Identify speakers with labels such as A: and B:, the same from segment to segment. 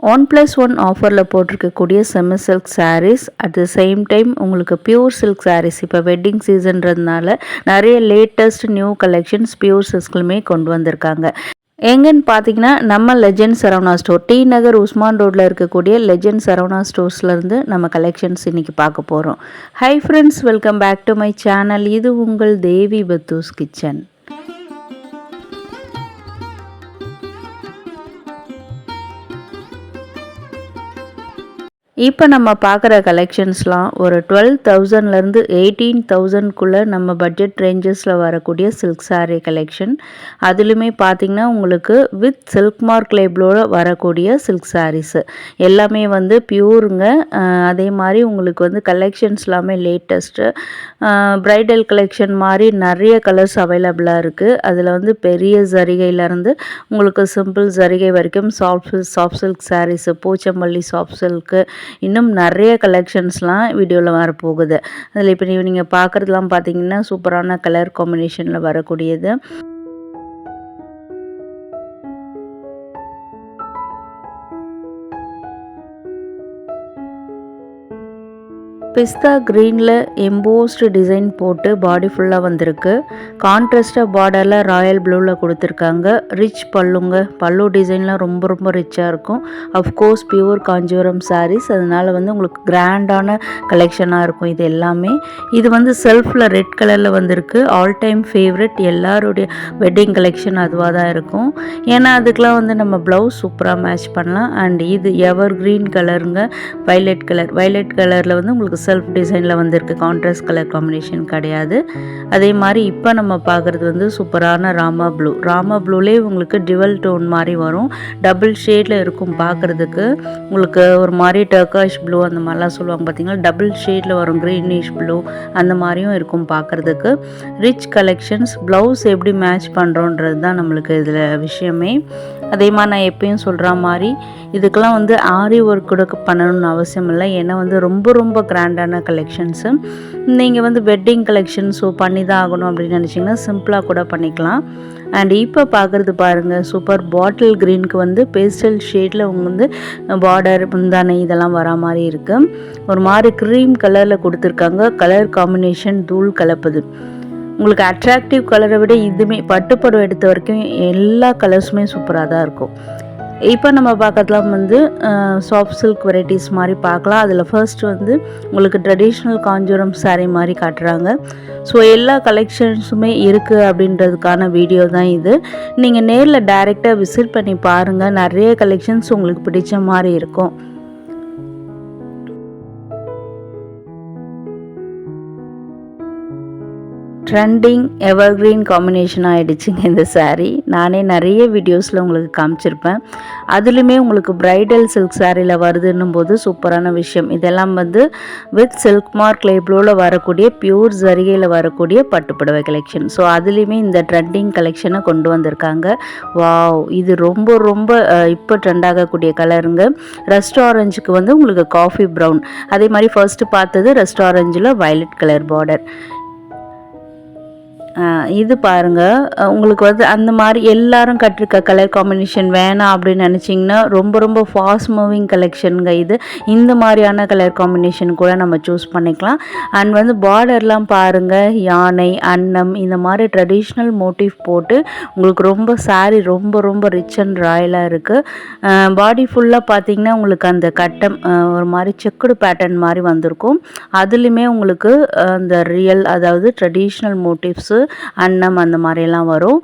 A: 1+1 ஆஃபரில் போட்டிருக்கக்கூடிய semi silk saris, at the same time உங்களுக்கு பியூர் சில்க் சாரீஸ். இப்போ வெட்டிங் சீசன்றதுனால நிறைய லேட்டஸ்ட் நியூ கலெக்ஷன்ஸ் பியூர் சில்க்லுமே கொண்டு வந்திருக்காங்க. எங்கன்னு பார்த்தீங்கன்னா நம்ம legend Saravana store, T Nagar Usman ரோட்டில் இருக்கக்கூடிய லெஜெண்ட் சரவணா ஸ்டோர்ஸ்லேருந்து நம்ம கலெக்ஷன்ஸ் இன்றைக்கி பார்க்க போகிறோம். Hi friends, welcome back to my channel. இது உங்கள் தேவி பத்தூஸ் கிச்சன். இப்போ நம்ம பார்க்குற கலெக்ஷன்ஸ்லாம் ஒரு 12,000லேருந்து 18,000க்குள்ளே நம்ம பட்ஜெட் ரேஞ்சஸில் வரக்கூடிய சில்க் சாரீ கலெக்ஷன். அதுலேயுமே பார்த்திங்கன்னா உங்களுக்கு வித் சில்க் மார்க் லேபிளோட வரக்கூடிய சில்க் சாரீஸு எல்லாமே வந்து பியூருங்க. அதே மாதிரி உங்களுக்கு வந்து கலெக்ஷன்ஸ் எல்லாமே லேட்டஸ்ட்டு ப்ரைடல் கலெக்ஷன் மாதிரி நிறைய கலர்ஸ் அவைலபிளாக இருக்குது. அதில் வந்து பெரிய ஜரிகையிலேருந்து உங்களுக்கு சிம்பிள் ஜரிகை வரைக்கும் soft silk sarees, Pochampally soft silk, இன்னும் நிறைய கலெக்ஷன்ஸ்லாம் வீடியோவில் வரப்போகுது. அதில் இப்போ நீங்கள் பார்க்குறதுலாம் பார்த்தீங்கன்னா சூப்பரான கலர் காம்பினேஷனில் வரக்கூடியது. பிஸ்தா க்ரீனில் எம்போஸ்டு டிசைன் போட்டு பாடி ஃபுல்லாக வந்திருக்கு. கான்ட்ராஸ்டாக பார்டரில் ராயல் ப்ளூவில் கொடுத்துருக்காங்க. ரிச் பல்லுங்க, பல்லு டிசைன்லாம் ரொம்ப ரொம்ப ரிச்சாக இருக்கும். அஃப்கோர்ஸ் பியூர் காஞ்சிபுரம் சாரீஸ், அதனால் வந்து உங்களுக்கு கிராண்டான கலெக்ஷனாக இருக்கும் இது எல்லாமே. இது வந்து செல்ஃபில் ரெட் கலரில் வந்திருக்கு. ஆல் டைம் ஃபேவரட், எல்லாருடைய வெட்டிங் கலெக்ஷன் அதுவாக தான் இருக்கும். ஏன்னா அதுக்கெலாம் வந்து நம்ம ப்ளவுஸ் சூப்பராக மேட்ச் பண்ணலாம். அண்ட் இது எவர் க்ரீன் கலருங்க, வைலட் கலரில் வந்து உங்களுக்கு செல்ஃப் டிசைனில் வந்திருக்கு. கான்ட்ராஸ்ட் கலர் காம்பினேஷன் கிடையாது. அதே மாதிரி இப்போ நம்ம பார்க்குறது வந்து சூப்பரான ராமா ப்ளூலேயே உங்களுக்கு டிவல் டோன் மாதிரி வரும். டபுள் ஷேடில் இருக்கும் பார்க்குறதுக்கு. உங்களுக்கு ஒரு மாதிரி டர்காஷ் ப்ளூ அந்த மாதிரிலாம் சொல்லுவாங்க பார்த்தீங்களா, டபுள் ஷேடில் வரும். க்ரீனிஷ் ப்ளூ அந்த மாதிரியும் இருக்கும் பார்க்குறதுக்கு. Rich collections. ப்ளவுஸ் எப்படி மேட்ச் பண்ணுறோன்றது தான் நம்மளுக்கு இதில் விஷயமே. அதே மாதிரி நான் எப்பயும் சொல்கிற மாதிரி இதுக்கெல்லாம் வந்து ஆரி ஒர்க் கூட பண்ணணும்னு அவசியம் இல்லை. ஏன்னா வந்து ரொம்ப ரொம்ப கிராண்டான கலெக்ஷன்ஸு. நீங்கள் வந்து வெட்டிங் கலெக்ஷன்ஸோ பண்ணி தான் ஆகணும் அப்படின்னு நினச்சிங்கன்னா சிம்பிளாக கூட பண்ணிக்கலாம். அண்ட் இப்போ பார்க்குறது பாருங்கள், சூப்பர் பாட்டில் க்ரீனுக்கு வந்து பேஸ்டல் ஷேடில் வந்து பார்டர் முந்தானை இதெல்லாம் வர மாதிரி இருக்குது. ஒரு மாதிரி க்ரீம் கலரில் கொடுத்துருக்காங்க. கலர் காம்பினேஷன் தூள் கலப்புது. உங்களுக்கு அட்ராக்டிவ் கலரை விட இதுவுமே பட்டுப்படம் எடுத்த வரைக்கும் எல்லா கலர்ஸுமே சூப்பராக தான் இருக்கும். இப்போ நம்ம பார்க்கறதுலாம் வந்து சாஃப்ட் சில்க் வெரைட்டிஸ் மாதிரி பார்க்கலாம். அதில் ஃபர்ஸ்ட் வந்து உங்களுக்கு ட்ரெடிஷ்னல் காஞ்சிபுரம் சாரீ மாதிரி காட்டுறாங்க. ஸோ எல்லா கலெக்ஷன்ஸுமே இருக்குது அப்படின்றதுக்கான வீடியோ தான் இது. நீங்கள் நேரில் டைரெக்டாக விசிட் பண்ணி பாருங்கள். நிறைய கலெக்ஷன்ஸ் உங்களுக்கு பிடிச்ச மாதிரி இருக்கும். ட்ரெண்டிங் எவர்க்ரீன் காம்பினேஷன் ஆகிடுச்சிங்க இந்த சாரீ. நானே நிறைய வீடியோஸில் உங்களுக்கு காமிச்சிருப்பேன். அதுலேயுமே உங்களுக்கு ப்ரைடல் சில்க் சாரியில் வருதுன்னும் போது சூப்பரான விஷயம். இதெல்லாம் வந்து வித் சில்க் மார்க் லேபிளோட வரக்கூடிய பியூர் ஜரிகையில் வரக்கூடிய பட்டுப்புடவை கலெக்ஷன். ஸோ அதுலேயுமே இந்த ட்ரெண்டிங் கலெக்ஷனை கொண்டு வந்திருக்காங்க. வாவ், இது ரொம்ப ரொம்ப இப்போ ட்ரெண்ட் ஆகக்கூடிய கலருங்க. ரெஸ்ட் ஆரஞ்சுக்கு வந்து உங்களுக்கு காஃபி ப்ரௌன். அதே மாதிரி ஃபர்ஸ்ட்டு பார்த்தது ரெஸ்ட் ஆரஞ்சில் வயலட் கலர் பார்டர். இது பாருங்கள், உங்களுக்கு வந்து அந்த மாதிரி எல்லாரும் கட்டிருக்க கலர் காம்பினேஷன் வேணாம் அப்படின்னு நினச்சிங்கன்னா ரொம்ப ரொம்ப ஃபாஸ்ட் மூவிங் கலெக்ஷனுங்க இது. இந்த மாதிரியான கலர் காம்பினேஷன் கூட நம்ம சூஸ் பண்ணிக்கலாம். அண்ட் வந்து பார்டர்லாம் பாருங்கள், யானை, அன்னம் இந்த மாதிரி ட்ரெடிஷ்னல் மோட்டிவ் போட்டு உங்களுக்கு ரொம்ப சாரீ ரொம்ப ரொம்ப ரிச் அண்ட் ராயலாக இருக்குது. பாடி ஃபுல்லாக பார்த்திங்கன்னா உங்களுக்கு அந்த கட்டம் ஒரு மாதிரி செக்குடு பேட்டர்ன் மாதிரி வந்திருக்கும். அதுலேயுமே உங்களுக்கு அந்த ரியல், அதாவது ட்ரெடிஷ்னல் மோட்டிவ்ஸு, அன்னம் அந்த மாதிரியெல்லாம் வரும்.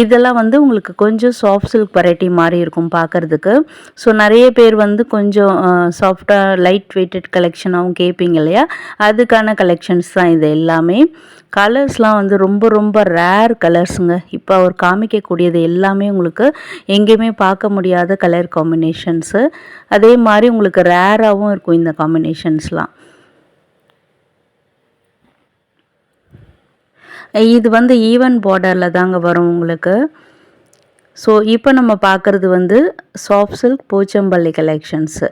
A: இதெல்லாம் வந்து உங்களுக்கு கொஞ்சம் சாஃப்ட் சில்க் வெரைட்டி மாதிரி இருக்கும் பார்க்குறதுக்கு. ஸோ நிறைய பேர் வந்து கொஞ்சம் சாஃப்டாக லைட் வெயிட்டட் கலெக்ஷனாகவும் கேட்பீங்க இல்லையா, அதுக்கான கலெக்ஷன்ஸ் தான் இது எல்லாமே. கலர்ஸ்லாம் வந்து ரொம்ப ரொம்ப ரேர் கலர்ஸுங்க. இப்போ அவர் காமிக்கக்கூடியது எல்லாமே உங்களுக்கு எங்கேயுமே பார்க்க முடியாத கலர் காம்பினேஷன்ஸு. அதே மாதிரி உங்களுக்கு ரேராகவும் இருக்கும் இந்த காம்பினேஷன்ஸ்லாம். இது வந்து ஈவன் பார்டரில் தாங்க வரும் உங்களுக்கு. ஸோ இப்போ நம்ம பார்க்குறது வந்து soft silk Pochampalli collections.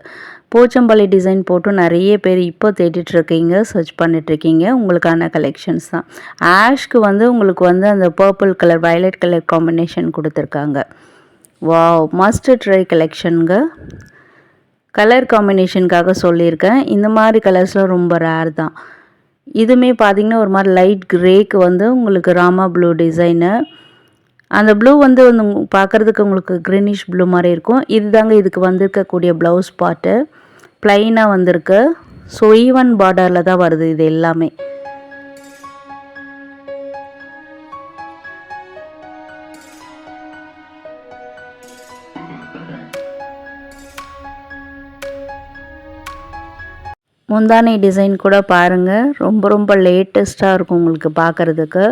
A: Pochampalli design போட்டு நிறைய பேர் இப்போ தேடிட்டுருக்கீங்க, சர்ச் பண்ணிட்டுருக்கீங்க. உங்களுக்கான கலெக்ஷன்ஸ் தான். ஆஷ்க்கு வந்து உங்களுக்கு வந்து அந்த purple colour, violet colour combination கொடுத்துருக்காங்க. வாவ், மஸ்ட் ட்ரை கலெக்ஷனுங்க. கலர் காம்பினேஷனுக்காக சொல்லியிருக்கேன். இந்த மாதிரி கலர்ஸ்லாம் ரொம்ப ரேர் தான். இதுவுமே பார்த்திங்கன்னா ஒரு மாதிரி லைட் க்ரேக்கு வந்து உங்களுக்கு ராமா ப்ளூ டிசைனு. அந்த ப்ளூ வந்து பார்க்குறதுக்கு உங்களுக்கு க்ரீனிஷ் ப்ளூ மாதிரி இருக்கும். இதுதாங்க இதுக்கு வந்திருக்கக்கூடிய ப்ளவுஸ் பார்ட்டு. ப்ளைனாக வந்திருக்கு. ஸோ ஈவன் பார்டரில் தான் வருது இது எல்லாமே. முந்தானை டிசைன் கூட பாருங்கள், ரொம்ப ரொம்ப லேட்டஸ்ட்டாக இருக்கும் உங்களுக்கு பார்க்குறதுக்கு.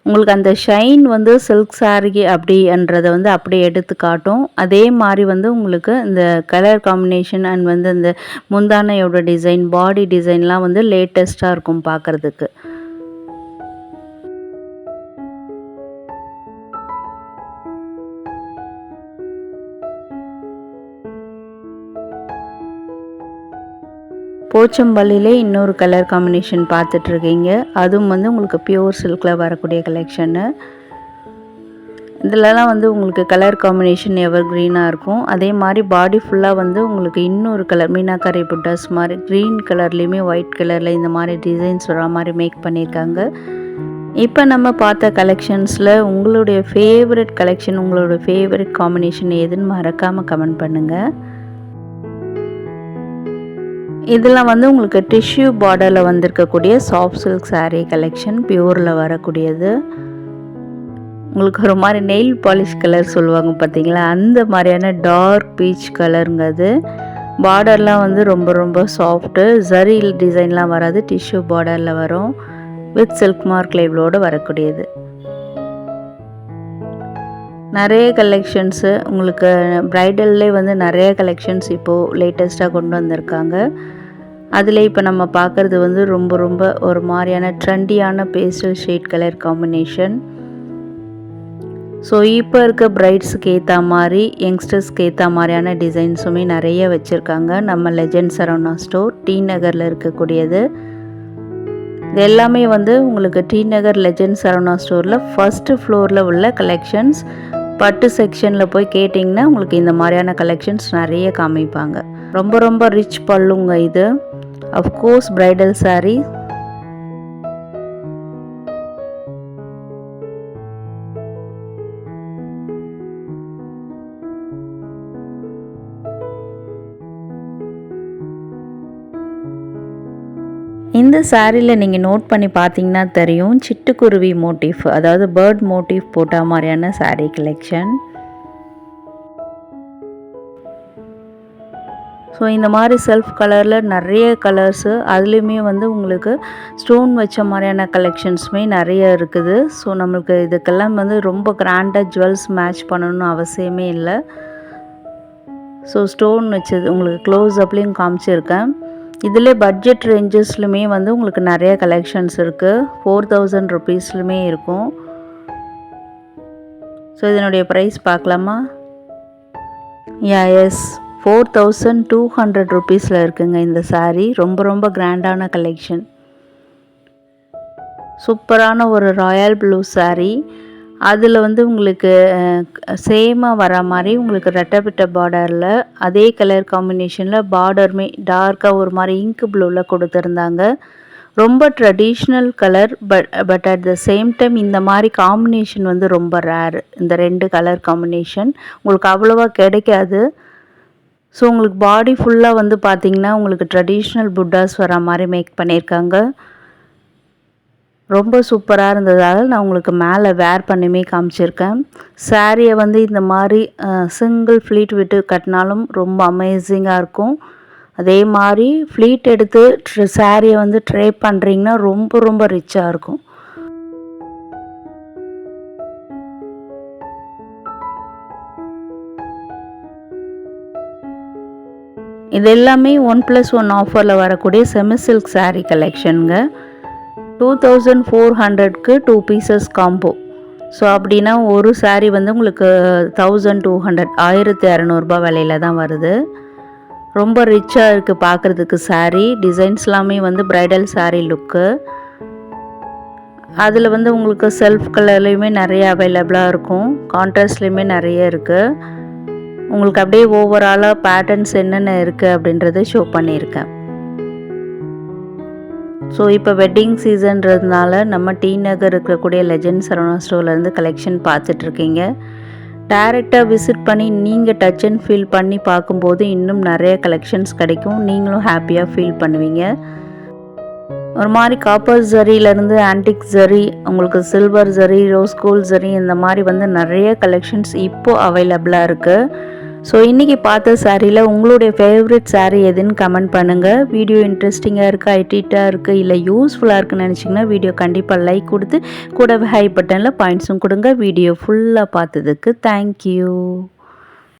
A: உங்களுக்கு அந்த ஷைன் வந்து சில்க் சாரீ அப்படின்றத வந்து அப்படியே எடுத்து காட்டும். அதே மாதிரி வந்து உங்களுக்கு இந்த கலர் காம்பினேஷன் அண்ட் வந்து இந்த முந்தானையோட டிசைன், பாடி டிசைன்லாம் வந்து லேட்டஸ்ட்டாக இருக்கும் பார்க்குறதுக்கு. போச்சம்பள்ளியிலே இன்னொரு கலர் காம்பினேஷன் பார்த்துட்ருக்கீங்க. அதுவும் வந்து உங்களுக்கு பியூர் சில்கில் வரக்கூடிய கலெக்ஷனு. இதிலலாம் வந்து உங்களுக்கு கலர் காம்பினேஷன் எவர் க்ரீனாக இருக்கும். அதே மாதிரி பாடி ஃபுல்லாக வந்து உங்களுக்கு இன்னொரு கலர் மீனாக்கரை புட்டாஸ் மாதிரி க்ரீன் கலர்லேயுமே ஒயிட் கலரில் இந்த மாதிரி டிசைன்ஸ் வர மாதிரி மேக் பண்ணியிருக்காங்க. இப்போ நம்ம பார்த்த கலெக்ஷன்ஸில் உங்களுடைய ஃபேவரட் கலெக்ஷன், உங்களோட ஃபேவரட் காம்பினேஷன் எதுன்னு மறக்காமல் கமெண்ட் பண்ணுங்கள். இதெல்லாம் வந்து உங்களுக்கு டிஷ்யூ பார்டரில் வந்திருக்கக்கூடிய சாஃப்ட் சில்க் சாரீ கலெக்ஷன், பியூரில் வரக்கூடியது. உங்களுக்கு ஒரு மாதிரி நெயில் பாலிஷ் கலர் சொல்லுவாங்க பார்த்தீங்களா, அந்த மாதிரியான டார்க் பீச் கலருங்க அது. பார்டர்லாம் வந்து ரொம்ப ரொம்ப சாஃப்ட்டு, ஜரி டிசைன்லாம் வராது, டிஷ்யூ பார்டரில் வரும். வித் சில்க் மார்க் லேபிளோடு வரக்கூடியது. நிறைய கலெக்ஷன்ஸு உங்களுக்கு ப்ரைடல்லே வந்து நிறைய கலெக்ஷன்ஸ் இப்போது லேட்டஸ்ட்டாக கொண்டு வந்திருக்காங்க. அதில் இப்போ நம்ம பார்க்குறது வந்து ரொம்ப ரொம்ப ஒரு மாதிரியான ட்ரெண்டியான pastel shade colour combination. So இப்போ இருக்க பிரைட்ஸுக்கு ஏற்ற மாதிரி, யங்ஸ்டர்ஸ்க்கு ஏற்ற மாதிரியான டிசைன்ஸுமே நிறைய வச்சுருக்காங்க. நம்ம லெஜண்ட் சரவணா ஸ்டோர் டி நகரில் இருக்கக்கூடியது. இது எல்லாமே வந்து உங்களுக்கு டி நகர் லெஜண்ட் சரவணா ஸ்டோரில் ஃபஸ்ட்டு ஃப்ளோரில் உள்ள கலெக்ஷன்ஸ். பட்டு செக்ஷனில் போய் கேட்டிங்கன்னா உங்களுக்கு இந்த மாதிரியான கலெக்ஷன்ஸ் நிறைய காமிப்பாங்க. ரொம்ப ரொம்ப ரிச் பல்லுங்க இது. Of course bridal sari. இந்த சாரியில் நீங்கள் நோட் பண்ணி பார்த்தீங்கன்னா தெரியும், சிட்டுக்குருவி மோட்டிஃப், அதாவது பேர்ட் மோட்டிஃப் போட்ட மாதிரியான சாரீ கலெக்ஷன். ஸோ இந்த மாதிரி செல்ஃப் கலரில் நிறைய கலர்ஸு, அதுலேயுமே வந்து உங்களுக்கு ஸ்டோன் வச்ச மாதிரியான கலெக்ஷன்ஸுமே நிறைய இருக்குது. ஸோ நம்மளுக்கு இதுக்கெல்லாம் வந்து ரொம்ப கிராண்டாக ஜுவல்ஸ் மேட்ச் பண்ணணும்னு அவசியமே இல்லை. ஸோ ஸ்டோன் வச்சது உங்களுக்கு க்ளோஸ் அப்லேயும் காமிச்சிருக்கேன். இதில் பட்ஜெட் ரேஞ்சஸ்லுமே வந்து உங்களுக்கு நிறைய கலெக்ஷன்ஸ் இருக்குது. 4000 ருபீஸ்லுமே இருக்கும். ஸோ இதனுடைய ப்ரைஸ் பார்க்கலாமா? எஸ், 4200 ருபீஸில் இருக்குங்க இந்த சாரீ. ரொம்ப ரொம்ப கிராண்டான கலெக்ஷன். சூப்பரான ஒரு ராயல் ப்ளூ சாரீ. அதில் வந்து உங்களுக்கு சேமாக வர மாதிரி உங்களுக்கு ரெட்டப்பிட்ட பார்டரில் அதே கலர் காம்பினேஷனில் பார்டருமே டார்க்காக ஒரு மாதிரி இங்க் ப்ளூவில் கொடுத்துருந்தாங்க. ரொம்ப traditional colour. But at the same time இந்த மாதிரி காம்பினேஷன் வந்து ரொம்ப ரேர். இந்த ரெண்டு கலர் காம்பினேஷன் உங்களுக்கு அவ்வளோவா கிடைக்காது. ஸோ உங்களுக்கு பாடி ஃபுல்லாக வந்து பார்த்திங்கன்னா உங்களுக்கு ட்ரெடிஷ்னல் புட்டாஸ் வர மாதிரி மேக் பண்ணியிருக்காங்க. ரொம்ப சூப்பராக இருந்ததால் நான் உங்களுக்கு மேலே வேர் பண்ணியுமே காமிச்சிருக்கேன். சாரியை வந்து இந்த மாதிரி சிங்கிள் ஃப்ளீட் விட்டு கட்டினாலும் ரொம்ப அமேசிங்காக இருக்கும். அதே மாதிரி ஃப்ளீட் எடுத்து சாரியை வந்து ட்ரே பண்ணுறீங்கன்னா ரொம்ப ரொம்ப ரிச்சாக இருக்கும். இது எல்லாமே 1+1 ஆஃபரில் வரக்கூடிய செமி சில்க் சாரீ கலெக்ஷனுங்க. 2400க்கு 2 பீசஸ் காம்போ. ஸோ அப்படின்னா ஒரு சாரீ வந்து உங்களுக்கு 1200 1200 விலையில் தான் வருது. ரொம்ப ரிச்சாக இருக்குது பார்க்குறதுக்கு சாரீ. டிசைன்ஸ்லாமே வந்து ப்ரைடல் சாரீ லுக்கு. அதில் வந்து உங்களுக்கு செல்ஃப் கலர்லேயுமே நிறைய அவைலபிளாக இருக்கும். கான்ட்ராஸ்ட்லேயுமே நிறைய இருக்குது. உங்களுக்கு அப்படியே ஓவராலாக பேட்டர்ன்ஸ் என்னென்ன இருக்குது அப்படின்றத ஷோ பண்ணியிருக்கேன். ஸோ இப்போ வெட்டிங் சீசன்றதுனால நம்ம டி நகர் இருக்கக்கூடிய லெஜண்ட் சரவணா ஸ்டோர்லேருந்து கலெக்ஷன் பார்த்துட்ருக்கீங்க. டைரெக்டாக விசிட் பண்ணி நீங்கள் டச் அண்ட் ஃபீல் பண்ணி பார்க்கும்போது இன்னும் நிறைய கலெக்ஷன்ஸ் கிடைக்கும். நீங்களும் ஹாப்பியாக ஃபீல் பண்ணுவீங்க. ஒரு மாதிரி காப்பர் ஜரியிலேருந்து ஆன்டிக் ஜரி, உங்களுக்கு சில்வர் ஜரி, ரோஸ் கோல்ட் ஜரி, இந்த மாதிரி வந்து நிறைய கலெக்ஷன்ஸ் இப்போது அவைலபிளாக இருக்குது. ஸோ இன்றைக்கி பார்த்த சாரியில் உங்களுடைய ஃபேவரட் சாரீ எதுன்னு கமெண்ட் பண்ணுங்கள். வீடியோ இன்ட்ரெஸ்டிங்காக இருக்குது, ஐட்டிட்டாக இருக்குது, இல்லை யூஸ்ஃபுல்லாக இருக்குன்னு நினச்சிங்கன்னா வீடியோ கண்டிப்பாக லைக் கொடுத்து கூடவே ஹை பட்டனில் பாயிண்ட்ஸும் கொடுங்க. வீடியோ ஃபுல்லாக பார்த்ததுக்கு தேங்க்யூ.